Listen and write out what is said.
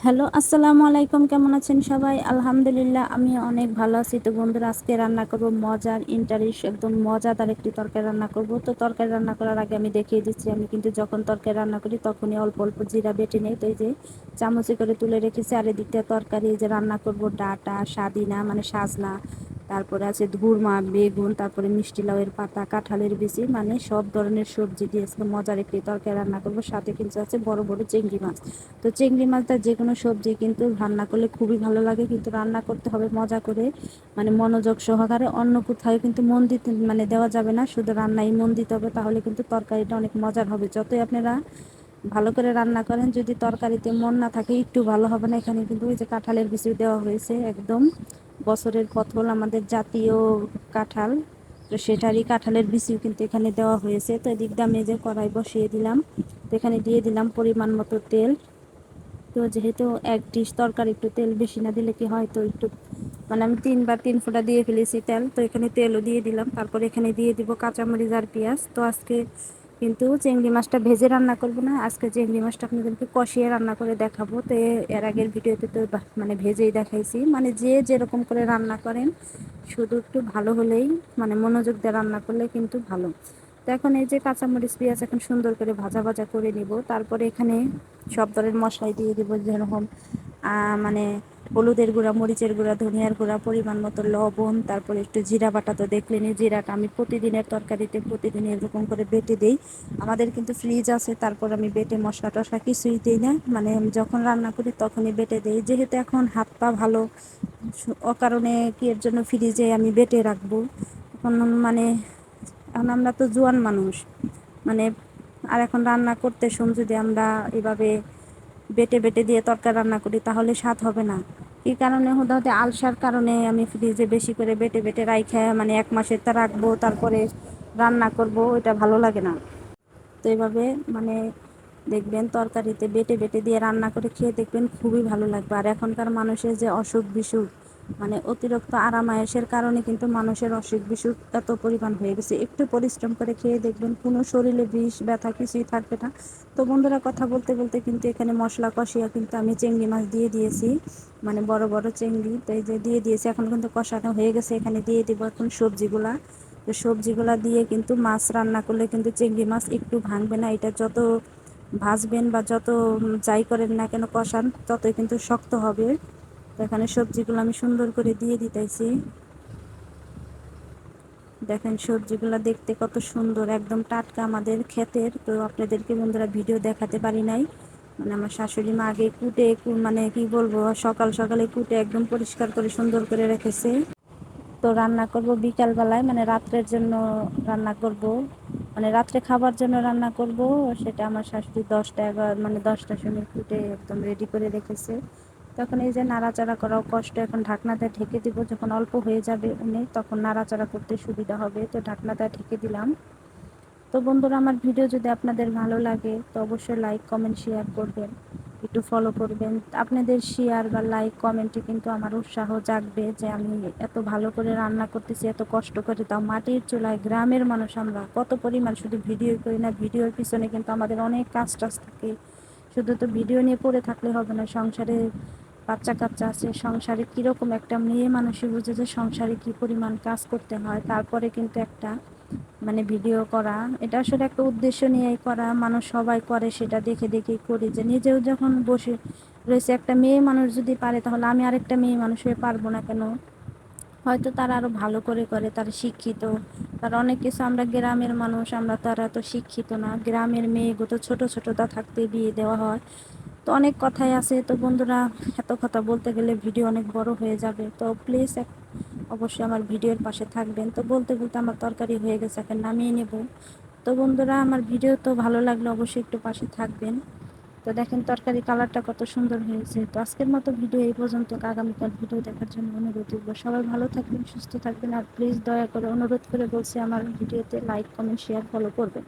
Hello, আসসালামু আলাইকুম। কেমন আছেন সবাই? আলহামদুলিল্লাহ, আমি অনেক ভালো আছি। তো বন্ধুরা, আজকে রান্না করব মজার ইন্টারিশ একদম মজাদার একটি তরকারি রান্না করব। তো তরকারি রান্না করার আগে আমি দেখিয়ে দিচ্ছি, আমি কিন্তু যখন তরকারি রান্না করি তখনই অল্প অল্প জিরা বেটে নেই। তো এই যে চামচে করে তুলে রেখেছি। আর এদিকটা তরকারি এই যে রান্না করব ডাঁটা, সাদিনা মানে সাজনা, তারপরে আছে ধুরমা, বেগুন, তারপরে মিষ্টি লাউয়ের পাতা, কাঁঠালের বিচি, মানে সব ধরনের সবজি দিয়ে আজকে মজার একটি তরকারি রান্না করব। সাথে কিন্তু আছে বড় বড় চিংড়ি মাছ। তো চিংড়ি মাছটা যে কোনো সবজি কিন্তু রান্না করলে খুবই ভালো লাগে, কিন্তু রান্না করতে হবে মজা করে, মানে মনোযোগ সহকারে। অন্য কোথাও কিন্তু মন দিতে মানে দেওয়া যাবে না, শুধু রান্নায় মন দিতে হবে, তাহলে কিন্তু তরকারিটা অনেক মজার হবে। যতই আপনারা ভালো করে রান্না করেন, যদি তরকারিতে মন না থাকে একটু ভালো হবে না। এখানে কিন্তু ওই যে কাঁঠালের বিচি দেওয়া হয়েছে, একদম বছরের পথল আমাদের জাতীয় কাঁঠাল, তো সেটারই কাঁঠালের বিচিও কিন্তু এখানে দেওয়া হয়েছে। তো এদিক দিয়ে আমি যে কড়াই বসিয়ে দিলাম, তো এখানে দিয়ে দিলাম পরিমাণ মতো তেল। তো যেহেতু এক ডিশ তরকারি একটু তেল বেশি না দিলে কি হয়, তো একটু মানে আমি 3 ফোঁটা দিয়ে ফেলেছি তেল। তো এখানে তেলও দিয়ে দিলাম, তারপর এখানে দিয়ে দিব কাঁচামরিচ আর পেঁয়াজ। তো আজকে কিন্তু চিংড়ি মাছটা ভেজে রান্না করব না, আজকে চিংড়ি মাছটা আপনাদেরকে কষিয়ে রান্না করে দেখাবো। তো এর আগের ভিডিওতে তো মানে ভেজেই দেখাইছি, মানে যে যেরকম করে রান্না করেন শুধু একটু ভালো হলেই, মানে মনোযোগ দিয়ে রান্না করলে কিন্তু ভালো। তো এখন এই যে কাঁচামরিচ পেঁয়াজ এখন সুন্দর করে ভাজা ভাজা করে নিব। তারপরে এখানে সব ধরনের মশলাই দিয়ে দেবো, যেরকম মানে হলুদের গুঁড়া, মরিচের গুঁড়া, ধনিয়ার গুঁড়া, পরিমাণ মতো লবণ, তারপরে একটু জিরা বাটা। তো দেখলেনি জিরাটা আমি প্রতিদিনের তরকারিতে প্রতিদিন এরকম করে বেটে দিই। আমাদের কিন্তু ফ্রিজ আছে, তারপর আমি বেটে মশলা টশলা কিছুই দিই না, মানে আমি যখন রান্না করি তখনই বেটে দিই। যেহেতু এখন হাত পা ভালো, অকারণে কি এর জন্য ফ্রিজে আমি বেটে রাখবো এখন, মানে এখন আমরা তো জোয়ান মানুষ, মানে আর এখন রান্না করতে সময় যদি আমরা এভাবে বেটে বেটে দিয়ে তরকারি রান্না করি তাহলে স্বাদ হবে না। এই কারণে হতে হতে আলসার কারণে আমি ফ্রিজে বেশি করে বেটে বেটে রাইখা মানে 1 মাসের তা রাখবো, তারপরে রান্না করব, এটা ভালো লাগে না। তো এইভাবে মানে দেখবেন তরকারিতে বেটে বেটে দিয়ে রান্না করে খেয়ে দেখবেন খুবই ভালো লাগবে। আর এখনকার মানুষের যে অসুখ বিসুখ, মানে অতিরিক্ত আরামায়েশের কারণে কিন্তু মানুষের অসুখ বিসুখ এত পরিমাণ হয়ে গেছে। একটু পরিশ্রম করে খেয়ে দেখবেন কোনো শরীরে বিষ ব্যথা কিছুই থাকবে না। তো বন্ধুরা, কথা বলতে বলতে কিন্তু এখানে মশলা কষিয়ে কিন্তু আমি চিংড়ি মাছ দিয়ে দিয়েছি, মানে বড় বড় চিংড়ি। তো এই যে দিয়ে দিয়েছি, এখন কিন্তু কষানো হয়ে গেছে। এখানে দিয়ে দেবো এখন সবজিগুলা। তো সবজিগুলা দিয়ে কিন্তু মাছ রান্না করলে কিন্তু চিংড়ি মাছ একটু ভাঙবে না। এটা যত ভাজবেন বা যত যাই করেন না কেন কষান, ততই কিন্তু শক্ত হবে। তো এখানে সবজিগুলো আমি সুন্দর করে দিয়ে দিতেছি। দেখেন সবজিগুলো দেখতে কত সুন্দর, একদম টাটকা আমাদের ক্ষেতের। তো আপনাদেরকে বন্ধুরা ভিডিও দেখাতে পারি নাই, মানে আমার শাশুড়ি মা আগে কুটে মানে কি বলবো, সকাল সকালে কুটে একদম পরিষ্কার করে সুন্দর করে রেখেছে। তো রান্না করব বিকাল বেলায়, মানে রাত্রের জন্য রান্না করব, মানে রাত্রে খাবার জন্য রান্না করব। সেটা আমার শাশুড়ি 10টা 11 মানে 10টার সময় কুটে একদম রেডি করে রেখেছে। তখন এই যে নাড়াচাড়া করাও কষ্ট, এখন ঢাকনাতে ঢেকে দিব, যখন অল্প হয়ে যাবে উনি তখন নাড়াচাড়া করতে সুবিধা হবে। তো ঢাকনাটা ঢেকে দিলাম। তো বন্ধুরা, আমার ভিডিও যদি আপনাদের ভালো লাগে তো অবশ্যই লাইক কমেন্ট শেয়ার করবেন, একটু ফলো করবেন। আপনাদের শেয়ার বা লাইক কমেন্টে কিন্তু আমার উৎসাহ জাগবে যে আমি এত ভালো করে রান্না করতেছি, এত কষ্ট করে, তাও মাটির চুলায়। গ্রামের মানুষ আমরা কত পরিমাণ শুধু ভিডিও করি না, ভিডিওর পিছনে কিন্তু আমাদের অনেক কাজ টাজ থাকে। শুধু তো ভিডিও নিয়ে পড়ে থাকলে হবে না, সংসারে বাচ্চা কাচ্চা আছে, সংসারে কীরকম একটা মেয়ে মানুষই বুঝে যে সংসারে কী পরিমাণ কাজ করতে হয়, তারপরে কিন্তু একটা মানে ভিডিও করা। এটা আসলে একটা উদ্দেশ্য নিয়েই করা, মানুষ সবাই করে সেটা দেখে দেখেই করি, যে নিজেও যখন বসে রয়েছে একটা মেয়ে মানুষ যদি পারে, তাহলে আমি আরেকটা মেয়ে মানুষ হয়ে পারবো না কেন? হয়তো তারা আরো ভালো করে করে, তারা শিক্ষিত, তারা অনেক কিছু। আমরা গ্রামের মানুষ, আমরা তারা তো শিক্ষিত না। গ্রামের মেয়েগুলো তো ছোট ছোটটা থাকতে বিয়ে দেওয়া হয়। তো অনেক কথাই আছে। তো বন্ধুরা, এত কথা বলতে গেলে ভিডিও অনেক বড় হয়ে যাবে, তো প্লিজ অবশ্যই আমার ভিডিওর পাশে থাকবেন। তো বলতে বলতে আমার তরকারি হয়ে গেছে, এখন নামিয়ে নেব। তো বন্ধুরা, আমার ভিডিও তো ভালো লাগলে অবশ্যই একটু পাশে থাকবেন। তো দেখেন তরকারি কালারটা কত সুন্দর হয়েছে। তো আজকের মতো ভিডিও এই পর্যন্ত, আগামীকাল ভিডিও দেখার জন্য অনুরোধ করবো। সবাই ভালো থাকবেন, সুস্থ থাকবেন, আর প্লিজ দয়া করে অনুরোধ করে বলছি আমার ভিডিওতে লাইক কমেন্ট শেয়ার ফলো করবেন।